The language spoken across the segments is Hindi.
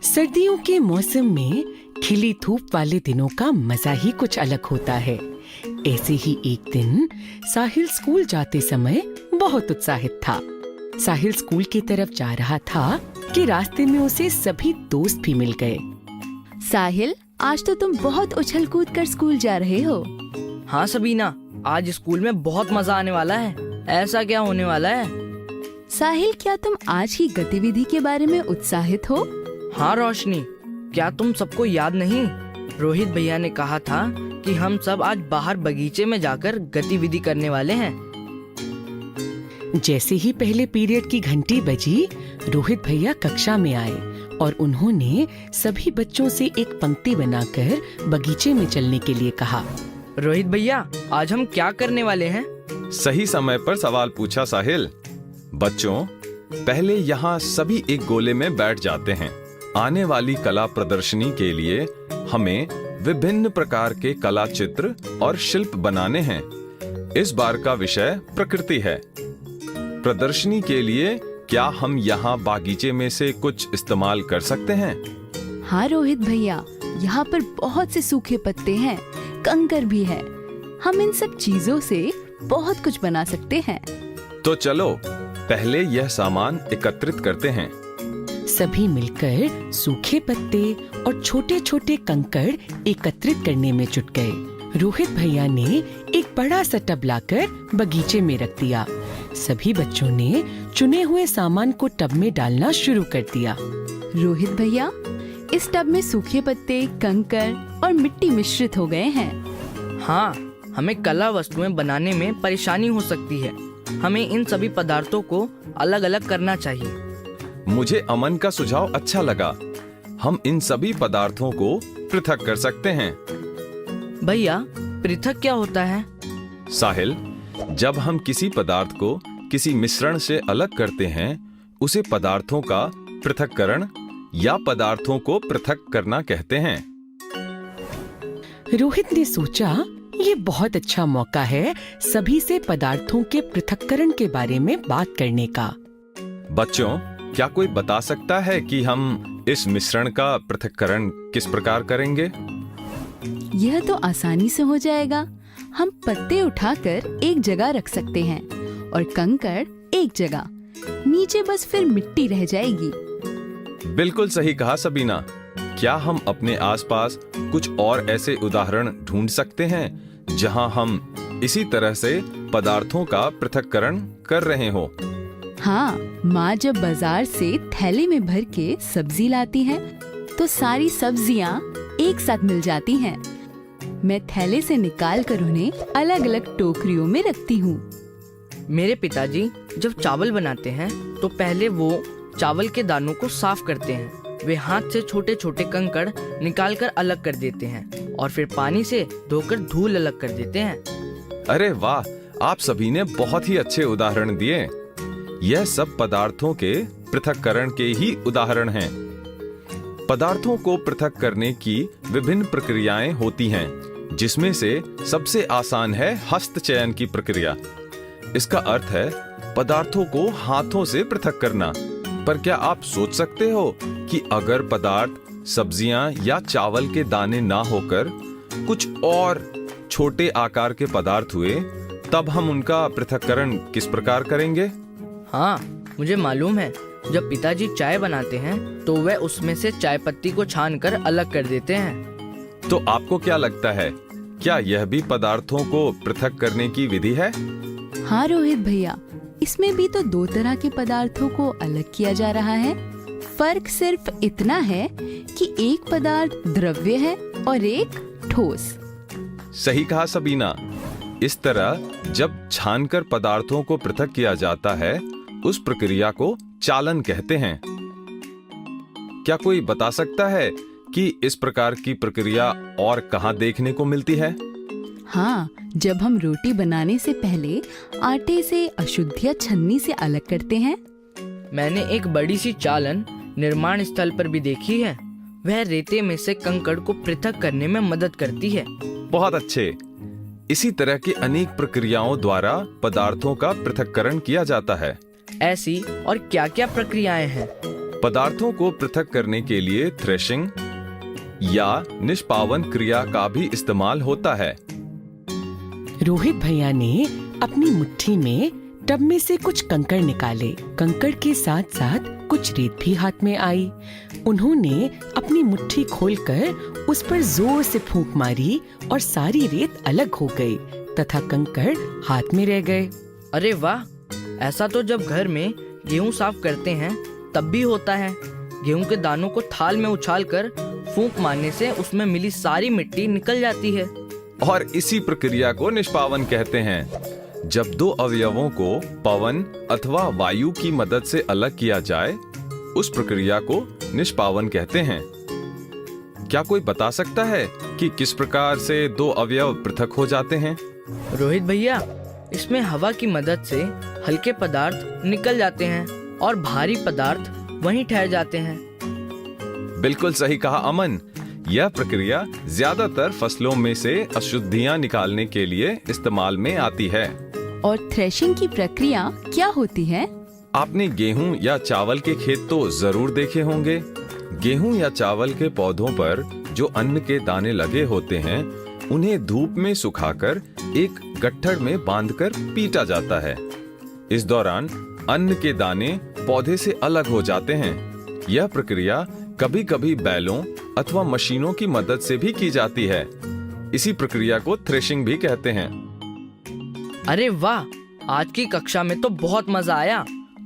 सर्दियों के मौसम में खिली धूप वाले दिनों का मजा ही कुछ अलग होता है। ऐसे ही एक दिन साहिल स्कूल जाते समय बहुत उत्साहित था। साहिल स्कूल की तरफ जा रहा था कि रास्ते में उसे सभी दोस्त भी मिल गए। साहिल, आज तो तुम बहुत उछल कूद कर स्कूल जा रहे हो। हाँ सबीना, आज स्कूल में बहुत मजा आने वाला है। ऐसा क्या होने वाला है? साहिल, क्या तुम आज की गतिविधि के बारे में उत्साहित हो? हाँ रोशनी, क्या तुम सबको याद नहीं? रोहित भैया ने कहा था कि हम सब आज बाहर बगीचे में जाकर गतिविधि करने वाले हैं। जैसे ही पहले पीरियड की घंटी बजी, रोहित भैया कक्षा में आए और उन्होंने सभी बच्चों से एक पंक्ति बनाकर बगीचे में चलने के लिए कहा। रोहित भैया, आज हम क्या करने वाले हैं? सही समय पर सवाल पूछा साहिल। बच्चों, पहले यहाँ सभी एक गोले में बैठ जाते हैं। आने वाली कला प्रदर्शनी के लिए हमें विभिन्न प्रकार के कला चित्र और शिल्प बनाने हैं। इस बार का विषय प्रकृति है। प्रदर्शनी के लिए क्या हम यहाँ बागीचे में से कुछ इस्तेमाल कर सकते हैं? हाँ रोहित भैया, यहाँ पर बहुत से सूखे पत्ते हैं, कंकर भी है। हम इन सब चीजों से बहुत कुछ बना सकते हैं। तो चलो पहले यह सामान एकत्रित करते हैं। सभी मिलकर सूखे पत्ते और छोटे छोटे कंकड़ एकत्रित करने में जुट गए। रोहित भैया ने एक बड़ा सा टब लाकर बगीचे में रख दिया। सभी बच्चों ने चुने हुए सामान को टब में डालना शुरू कर दिया। रोहित भैया, इस टब में सूखे पत्ते, कंकर और मिट्टी मिश्रित हो गए हैं। हाँ, हमें कला वस्तुएं बनाने में परेशानी हो सकती है। हमें इन सभी पदार्थों को अलग अलग करना चाहिए। मुझे अमन का सुझाव अच्छा लगा। हम इन सभी पदार्थों को पृथक कर सकते हैं। भैया, पृथक क्या होता है? साहिल, जब हम किसी पदार्थ को किसी मिश्रण से अलग करते हैं, उसे पदार्थों का पृथक्करण या पदार्थों को पृथक करना कहते हैं। रोहित ने सोचा, ये बहुत अच्छा मौका है सभी से पदार्थों के पृथक्करण के बारे में बात करने का। बच्चों, क्या कोई बता सकता है कि हम इस मिश्रण का पृथक्करण किस प्रकार करेंगे? यह तो आसानी से हो जाएगा। हम पत्ते उठाकर एक जगह रख सकते हैं और कंकड़ एक जगह। नीचे बस फिर मिट्टी रह जाएगी। बिल्कुल सही कहा सबीना। क्या हम अपने आसपास कुछ और ऐसे उदाहरण ढूंढ सकते हैं जहां हम इसी तरह से पदार्थों का पृथक्करण कर रहे हो? हाँ, माँ जब बाजार से थैले में भर के सब्जी लाती है तो सारी सब्जियाँ एक साथ मिल जाती हैं। मैं थैले से निकाल कर उन्हें अलग अलग टोकरियों में रखती हूँ। मेरे पिताजी जब चावल बनाते हैं तो पहले वो चावल के दानों को साफ करते हैं। वे हाथ से छोटे छोटे कंकड़ निकालकर अलग कर देते हैं और फिर पानी से धोकर धूल अलग कर देते हैं। अरे वाह, आप सभी ने बहुत ही अच्छे उदाहरण दिए। यह सब पदार्थों के पृथक्करण के ही उदाहरण हैं। पदार्थों को पृथक करने की विभिन्न प्रक्रियाएं होती हैं, जिसमें से सबसे आसान है हस्तचयन की प्रक्रिया। इसका अर्थ है पदार्थों को हाथों से पृथक करना। पर क्या आप सोच सकते हो कि अगर पदार्थ सब्जियां या चावल के दाने ना होकर कुछ और छोटे आकार के पदार्थ हुए, तब हम उनका पृथक्करण किस प्रकार करेंगे? हाँ, मुझे मालूम है। जब पिताजी चाय बनाते हैं तो वह उसमें से चाय पत्ती को छानकर अलग कर देते हैं। तो आपको क्या लगता है, क्या यह भी पदार्थों को पृथक करने की विधि है? हाँ रोहित भैया, इसमें भी तो दो तरह के पदार्थों को अलग किया जा रहा है। फर्क सिर्फ इतना है कि एक पदार्थ द्रव्य है और एक ठोस। सही कहा सबीना। इस तरह जब छानकर पदार्थों को पृथक किया जाता है, उस प्रक्रिया को चालन कहते हैं। क्या कोई बता सकता है कि इस प्रकार की प्रक्रिया और कहां देखने को मिलती है? हाँ, जब हम रोटी बनाने से पहले आटे से अशुद्धियाँ छन्नी से अलग करते हैं। मैंने एक बड़ी सी चालन निर्माण स्थल पर भी देखी है। वह रेते में से कंकड़ को पृथक करने में मदद करती है। बहुत अच्छे। इसी तरह की अनेक प्रक्रियाओं द्वारा पदार्थों का पृथक्करण किया जाता है। ऐसी और क्या क्या प्रक्रियाएं हैं? पदार्थों को पृथक करने के लिए थ्रेशिंग या निष्पावन क्रिया का भी इस्तेमाल होता है। रोहित भैया ने अपनी मुट्ठी में टब में से कुछ कंकड़ निकाले। कंकड़ के साथ साथ कुछ रेत भी हाथ में आई। उन्होंने अपनी मुट्ठी खोलकर उस पर जोर से फूंक मारी और सारी रेत अलग हो गई तथा कंकड़ हाथ में रह गए। अरे वाह, ऐसा तो जब घर में गेहूं साफ करते हैं तब भी होता है। गेहूं के दानों को थाल में उछालकर फूंक मारने से उसमें मिली सारी मिट्टी निकल जाती है। और इसी प्रक्रिया को निष्पावन कहते हैं। जब दो अवयवों को पवन अथवा वायु की मदद से अलग किया जाए, उस प्रक्रिया को निष्पावन कहते हैं। क्या कोई बता सकता है कि किस प्रकार से दो अवयव पृथक हो जाते हैं? रोहित भैया, इसमें हवा की मदद से हल्के पदार्थ निकल जाते हैं और भारी पदार्थ वहीं ठहर जाते हैं। बिल्कुल सही कहा अमन। यह प्रक्रिया ज्यादातर फसलों में से अशुद्धियां निकालने के लिए इस्तेमाल में आती है। और थ्रेशिंग की प्रक्रिया क्या होती है? आपने गेहूं या चावल के खेत तो जरूर देखे होंगे। गेहूं या चावल के पौधों पर जो अन्न के दाने लगे होते हैं, उन्हें धूप में सुखाकर एक गट्ठर में बांधकर पीटा जाता है। इस दौरान अन्न के दाने पौधे से अलग हो जाते हैं। यह प्रक्रिया कभी कभी बैलों अथवा मशीनों की मदद से भी की जाती है। इसी प्रक्रिया को थ्रेशिंग भी कहते हैं। अरे वाह, आज की कक्षा में तो बहुत मजा आया।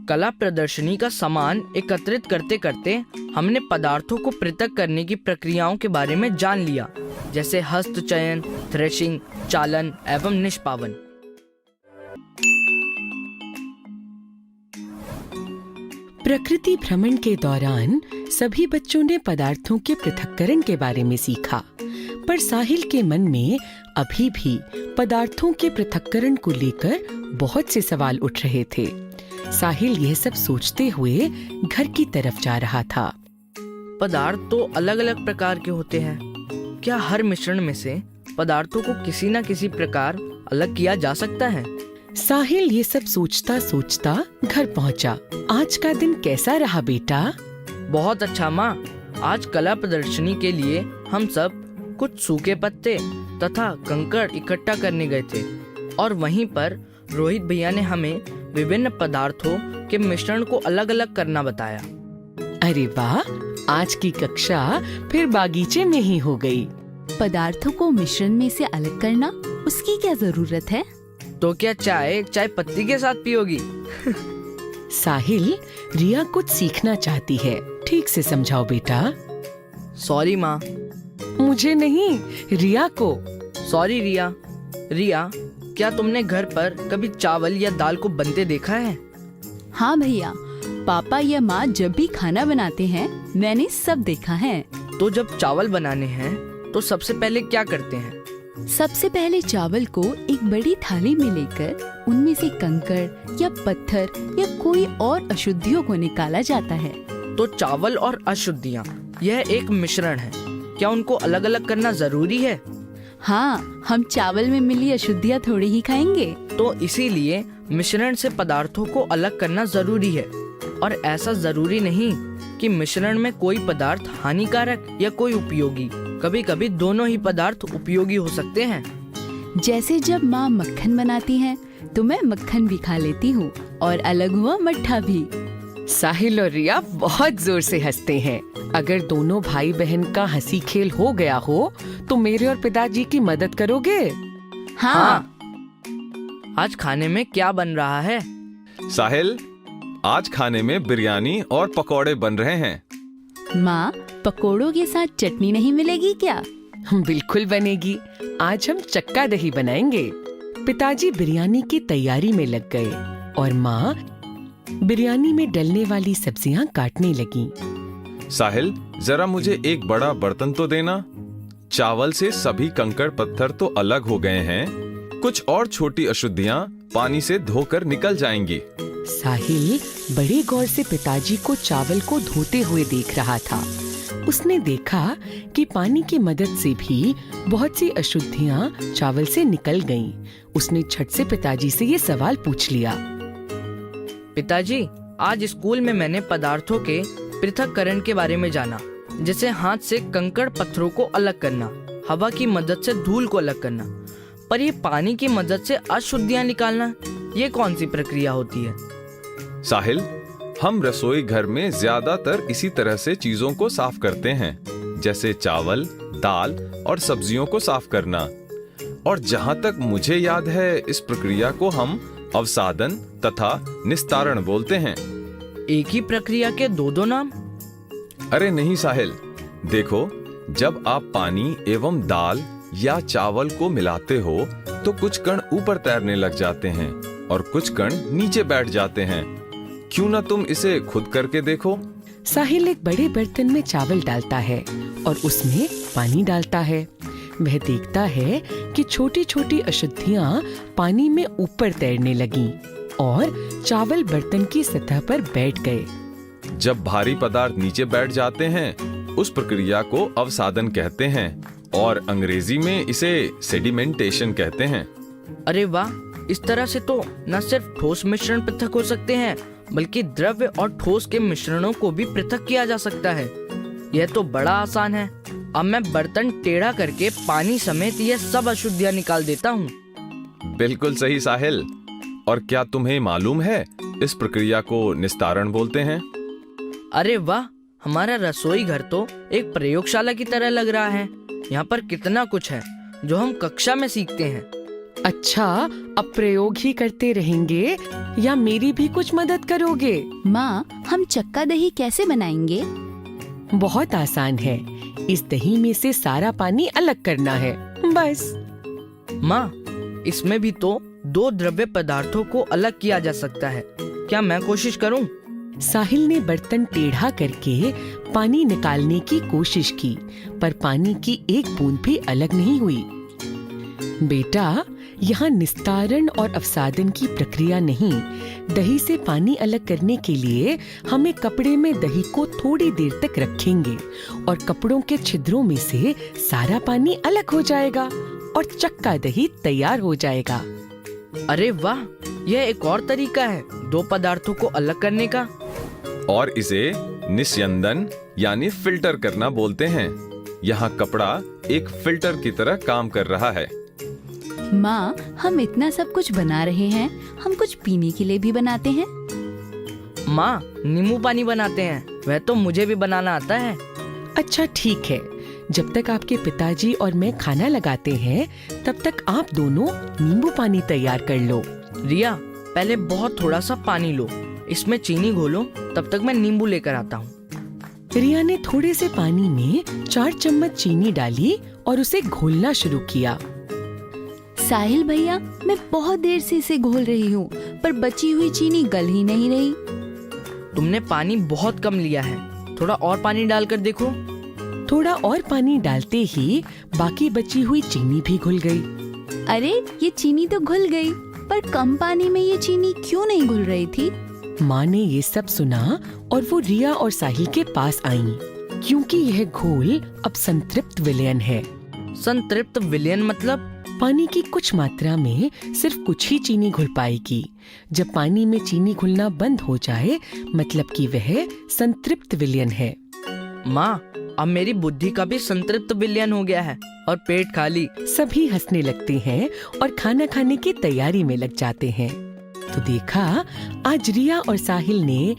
कला प्रदर्शनी का सामान एकत्रित करते करते हमने पदार्थों को पृथक करने की प्रक्रियाओं के बारे में जान लिया, जैसे हस्त चयन, थ्रेशिंग, चालन एवं निष्पावन। प्रकृति भ्रमण के दौरान सभी बच्चों ने पदार्थों के पृथक्करण के बारे में सीखा, पर साहिल के मन में अभी भी पदार्थों के पृथक्करण को लेकर बहुत से सवाल उठ रहे थे। साहिल यह सब सोचते हुए घर की तरफ जा रहा था। पदार्थ तो अलग अलग प्रकार के होते हैं। क्या हर मिश्रण में से पदार्थों को किसी न किसी प्रकार अलग किया जा सकता है? साहिल ये सब सोचता सोचता घर पहुंचा। आज का दिन कैसा रहा बेटा? बहुत अच्छा माँ। आज कला प्रदर्शनी के लिए हम सब कुछ सूखे पत्ते तथा कंकड़ इकट्ठा करने गए थे और वहीं पर रोहित भैया ने हमें विभिन्न पदार्थों के मिश्रण को अलग अलग करना बताया। अरे वाह, आज की कक्षा फिर बागीचे में ही हो गई। पदार्थों को मिश्रण में से अलग करना, उसकी क्या जरूरत है? तो क्या चाय पत्ती के साथ पियोगी? साहिल, रिया कुछ सीखना चाहती है, ठीक से समझाओ बेटा। सॉरी माँ। मुझे नहीं, रिया को। सॉरी रिया। रिया, क्या तुमने घर पर कभी चावल या दाल को बनते देखा है? हाँ भैया, पापा या माँ जब भी खाना बनाते हैं मैंने सब देखा है। तो जब चावल बनाने हैं तो सबसे पहले क्या करते हैं? सबसे पहले चावल को एक बड़ी थाली में लेकर उनमें से कंकड़ या पत्थर या कोई और अशुद्धियों को निकाला जाता है। तो चावल और अशुद्धियाँ, यह एक मिश्रण है। क्या उनको अलग अलग करना जरूरी है? हाँ, हम चावल में मिली अशुद्धियाँ थोड़ी ही खाएंगे। तो इसीलिए मिश्रण से पदार्थों को अलग करना जरूरी है। और ऐसा जरूरी नहीं कि मिश्रण में कोई पदार्थ हानिकारक या कोई उपयोगी। कभी कभी दोनों ही पदार्थ उपयोगी हो सकते हैं। जैसे जब माँ मक्खन बनाती है तो मैं मक्खन भी खा लेती हूँ और अलग हुआ मट्ठा भी। साहिल और रिया बहुत जोर से हंसते हैं। अगर दोनों भाई बहन का हंसी खेल हो गया हो तो मेरे और पिताजी की मदद करोगे? हाँ। आज खाने में क्या बन रहा है? साहिल, आज खाने में बिरयानी और पकौड़े बन रहे हैं। माँ, पकोड़ों के साथ चटनी नहीं मिलेगी क्या? बिल्कुल बनेगी। आज हम चक्का दही बनाएंगे। पिताजी बिरयानी की तैयारी में लग गए और माँ बिरयानी में डलने वाली सब्जियां काटने लगी। साहिल, जरा मुझे एक बड़ा बर्तन तो देना। चावल से सभी कंकड़ पत्थर तो अलग हो गए हैं, कुछ और छोटी अशुद्धियां पानी से धोकर निकल जाएंगी। साहिल बड़े गौर से पिताजी को चावल को धोते हुए देख रहा था। उसने देखा कि पानी की मदद से भी बहुत सी अशुद्धियां चावल से निकल गईं। उसने झट से पिताजी से ये सवाल पूछ लिया। पिताजी, आज स्कूल में मैंने पदार्थों के पृथक्करण के बारे में जाना, जैसे हाथ से कंकड़ पत्थरों को अलग करना, हवा की मदद से धूल को अलग करना। पर ये पानी की मदद से अशुद्धियां निकालना, ये कौन सी प्रक्रिया होती है? साहिल, हम रसोई घर में ज्यादातर इसी तरह से चीजों को साफ करते हैं, जैसे चावल, दाल और सब्जियों को साफ करना। और जहां तक मुझे याद है, इस प्रक्रिया को हम अवसादन तथा निस्तारण बोलते हैं। एक ही प्रक्रिया के दो नाम? अरे नहीं साहिल, देखो, जब आप पानी एवं दाल या चावल को मिलाते हो तो कुछ कण ऊपर तैरने लग जाते हैं और कुछ कण नीचे बैठ जाते हैं। क्यों ना तुम इसे खुद करके देखो। साहिल एक बड़े बर्तन में चावल डालता है और उसमें पानी डालता है। वह देखता है कि छोटी छोटी अशुद्धियां पानी में ऊपर तैरने लगीं और चावल बर्तन की सतह पर बैठ गए। जब भारी पदार्थ नीचे बैठ जाते हैं, उस प्रक्रिया को अवसादन कहते हैं और अंग्रेजी में इसे सेडिमेंटेशन कहते हैं। अरे वाह, इस तरह से तो न सिर्फ ठोस मिश्रण पृथक हो सकते हैं, बल्कि द्रव्य और ठोस के मिश्रणों को भी पृथक किया जा सकता है। यह तो बड़ा आसान है। अब मैं बर्तन टेढ़ा करके पानी समेत यह सब अशुद्धियां निकाल देता हूँ। बिल्कुल सही साहिल। और क्या तुम्हें मालूम है, इस प्रक्रिया को निस्तारण बोलते हैं। अरे वाह, हमारा रसोई घर तो एक प्रयोगशाला की तरह लग रहा है। यहाँ पर कितना कुछ है जो हम कक्षा में सीखते हैं। अच्छा, अब प्रयोग ही करते रहेंगे या मेरी भी कुछ मदद करोगे? माँ, हम चक्का दही कैसे बनाएंगे? बहुत आसान है। इस दही में से सारा पानी अलग करना है, बस। माँ, इसमें भी तो दो द्रव्य पदार्थों को अलग किया जा सकता है। क्या मैं कोशिश करूँ? साहिल ने बर्तन टेढ़ा करके पानी निकालने की कोशिश की, पर पानी की एक बूंद भी अलग नहीं हुई। बेटा, यहाँ निस्तारण और अवसादन की प्रक्रिया नहीं, दही से पानी अलग करने के लिए हमें कपड़े में दही को थोड़ी देर तक रखेंगे और कपड़ों के छिद्रों में से सारा पानी अलग हो जाएगा और चक्का दही तैयार हो जाएगा। अरे वाह, यह एक और तरीका है दो पदार्थों को अलग करने का। और इसे निस्यंदन यानी फिल्टर करना बोलते हैं। यहाँ कपड़ा एक फिल्टर की तरह काम कर रहा है। माँ, हम इतना सब कुछ बना रहे हैं, हम कुछ पीने के लिए भी बनाते हैं। माँ, नींबू पानी बनाते हैं, वह तो मुझे भी बनाना आता है। अच्छा ठीक है, जब तक आपके पिताजी और मैं खाना लगाते हैं, तब तक आप दोनों नींबू पानी तैयार कर लो। रिया, पहले बहुत थोड़ा सा पानी लो, इसमें चीनी घोलो, तब तक मैं नींबू लेकर आता हूँ। रिया ने थोड़े से पानी में 4 चम्मच चीनी डाली और उसे घोलना शुरू किया। साहिल भैया, मैं बहुत देर से इसे घोल रही हूँ, पर बची हुई चीनी गल ही नहीं रही। तुमने पानी बहुत कम लिया है, थोड़ा और पानी डालकर देखो। थोड़ा और पानी डालते ही बाकी बची हुई चीनी भी घुल गई। अरे, ये चीनी तो घुल गई, पर कम पानी में ये चीनी क्यों नहीं घुल रही थी? माँ ने ये सब सुना और वो रिया और साहिल के पास आईं, क्योंकि यह घोल अब संतृप्त विलयन है। संतृप्त विलयन मतलब? पानी की कुछ मात्रा में सिर्फ कुछ ही चीनी घुल पाएगी। जब पानी में चीनी घुलना बंद हो जाए, मतलब कि वह संतृप्त विलयन है। माँ, अब मेरी बुद्धि का भी संतृप्त विलयन हो गया है और पेट खाली। सभी हंसने लगते हैं और खाना खाने की तैयारी में लग जाते हैं। तो देखा, आज रिया और साहिल ने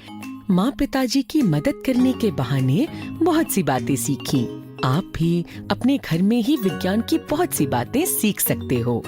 माँ पिताजी की मदद करने के बहाने बहुत सी बातें सीखी। आप भी अपने घर में ही विज्ञान की बहुत सी बातें सीख सकते हो।